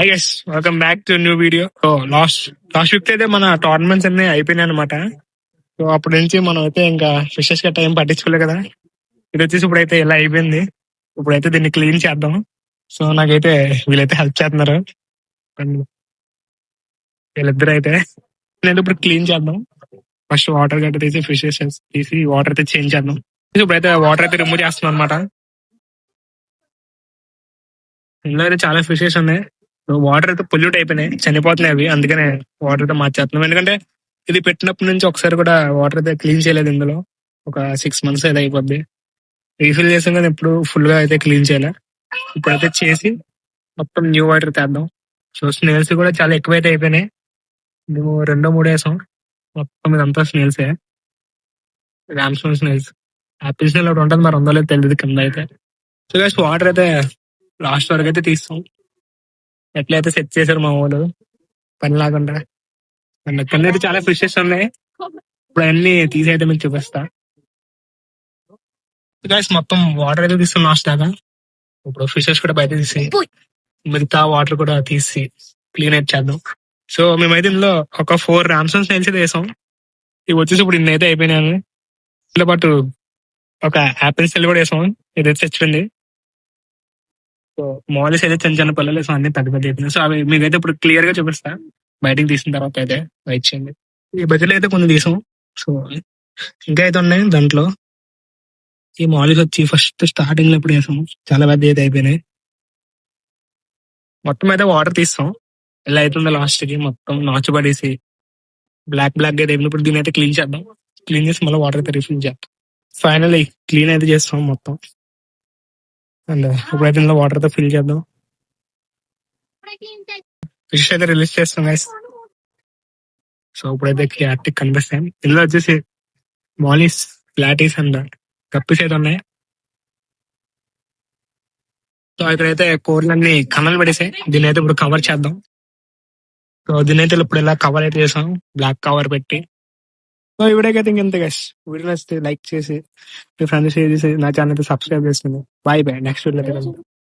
I guess welcome back to new video. So last week అయితే మన tournaments అన్ని అయిపోయినాయి అనమాట. సో అప్పటి నుంచి మనం అయితే ఇంకా ఫిషెస్ గా టైం పట్టించుకోలేదు కదా. ఇది వచ్చేసి ఇప్పుడైతే ఇలా అయిపోయింది. ఇప్పుడైతే దీన్ని క్లీన్ చేద్దాం. సో నాకైతే వీళ్ళైతే హెల్ప్ చేస్తున్నారు. And వీళ్ళిద్దరు అయితే నేను ఇప్పుడు క్లీన్ చేద్దాం. ఫస్ట్ వాటర్ గట్ట తీసి ఫిషెస్ తీసి వాటర్ అయితే చేంజ్ చేద్దాం. ఇప్పుడైతే వాటర్ అయితే రిమూవ్ చేస్తున్నాం అనమాట. ఇందులో అయితే చాలా ఫిషెస్ ఉన్నాయి. వాటర్ అయితే పొల్యూట్ అయిపోయినాయి, చనిపోతున్నాయి అవి. అందుకనే వాటర్ అయితే మార్చేస్తున్నాం. ఎందుకంటే ఇది పెట్టినప్పటి నుంచి ఒకసారి కూడా వాటర్ అయితే క్లీన్ చేయలేదు. ఇందులో ఒక 6 months అయితే అయిపోద్ది. రీఫిల్ చేసాం కానీ ఇప్పుడు ఫుల్ గా అయితే క్లీన్ చేయలే. ఇప్పుడైతే చేసి మొత్తం న్యూ వాటర్ తెద్దాం. సో స్నేల్స్ కూడా చాలా ఎక్కువైతే అయిపోయినాయి. మేము 2-3 వేసాం. మొత్తం ఇదంతా స్నేల్సే, రామ్స్టోన్ స్నేల్స్. యాపిల్ స్నేల్ ఒకటి ఉంటుంది, మరి ఉందో లేదో తెలియదు కింద అయితే. సో గైస్ వాటర్ అయితే లాస్ట్ వరకు అయితే తీస్తాం. ఎట్లయితే సెట్ చేశారు మా వాళ్ళు పని లాకుండా. అండ్ కింద అయితే చాలా ఫిషెస్ ఉన్నాయి. ఇప్పుడు అన్ని తీసి అయితే మీకు చూపిస్తా. గైస్ మొత్తం వాటర్ అయితే తీస్తాం లాస్ట్ దాకా. ఇప్పుడు ఫిషెస్ కూడా బయట తీసి మిగతా వాటర్ కూడా తీసి క్లీన్ అయితే చేద్దాం. సో మేమైతే ఇందులో ఒక 4 రామ్సన్ స్నేల్స్ అయితే వేసాం. ఇవి వచ్చేసి ఇప్పుడు ఇన్ని అయితే అయిపోయినాయి. దీంతో పాటు ఒక యాపిల్ స్నేల్ కూడా వేసాం. ఇదైతే తెచ్చింది. సో మాలిస్ అయితే చిన్న చిన్న పిల్లలు, సో అన్ని పెద్ద పెద్ద అయిపోయినాయి. సో అవి మీకైతే ఇప్పుడు క్లియర్ గా చూపిస్తా బయటికి తీసిన తర్వాత అయితే. వెయిట్ చేయండి. ఈ బడ్జెట్ అయితే కొన్ని తీసాం. సో ఇంకా అయితే ఉన్నాయి దాంట్లో. ఈ మాలిస్ వచ్చి ఫస్ట్ స్టార్టింగ్ లో ఇప్పుడు వేసాం, చాలా పెద్ద అయితే అయిపోయినాయి. మొత్తం అయితే వాటర్ తీస్తాం. ఎలా అవుతుందో లాస్ట్ కి మొత్తం నాచు పడేసి బ్లాక్ అయితే అయిపోయింది. ఇప్పుడు దీని అయితే క్లీన్ చేద్దాం. క్లీన్ చేసి మళ్ళీ వాటర్ అయితే రిఫిల్ చేద్దాం. ఫైనల్లీ క్లీన్ అయితే చేస్తాం మొత్తం. అండ్ ఇప్పుడైతే ఇందులో వాటర్ తో ఫిల్ చేద్దాం. ఫిష్ అయితే రిలీజ్ చేస్తాం గైస్. సో ఇప్పుడైతే క్లారిటీ కనిపిస్తాయి. ఇందులో వచ్చేసి మాలిస్, ప్లాటీస్ అండ్ కప్పిస్ అయితే ఉన్నాయి. సో ఇక్కడైతే కూరలన్నీ కన్నలు పడేసాయి. దీన్ని అయితే ఇప్పుడు కవర్ చేద్దాం. సో దీని అయితే ఇప్పుడు ఇలా కవర్ అయితే చేసాం, బ్లాక్ కవర్ పెట్టి. సో ఈ వీడియోకి అయితే ఇంకెంత గైస్. వీడియో నచ్చితే లైక్ చేసి మీ ఫ్రెండ్స్ షేర్ చేసి నా ఛానల్ అయితే సబ్స్క్రైబ్ చేసుకోండి. Bye bye, next video.